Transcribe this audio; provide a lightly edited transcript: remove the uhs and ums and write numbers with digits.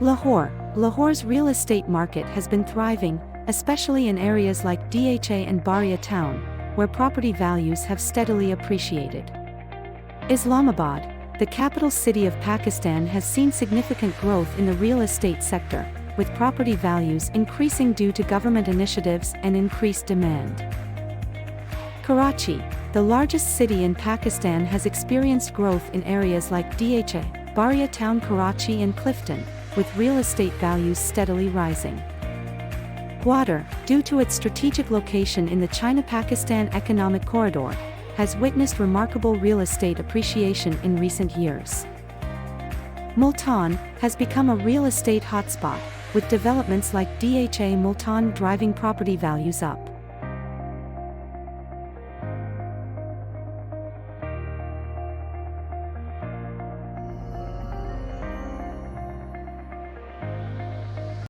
Lahore's real estate market has been thriving, especially in areas like Dha and Baria town, where property values have steadily appreciated. Islamabad, the capital city of Pakistan, has seen significant growth in the real estate sector, with property values increasing due to government initiatives and increased demand. Karachi, the largest city in Pakistan, has experienced growth in areas like Dha, Baria town, Karachi and Clifton, with real estate values steadily rising. Gwadar, due to its strategic location in the China-Pakistan Economic Corridor, has witnessed remarkable real estate appreciation in recent years. Multan has become a real estate hotspot, with developments like Dha Multan driving property values up.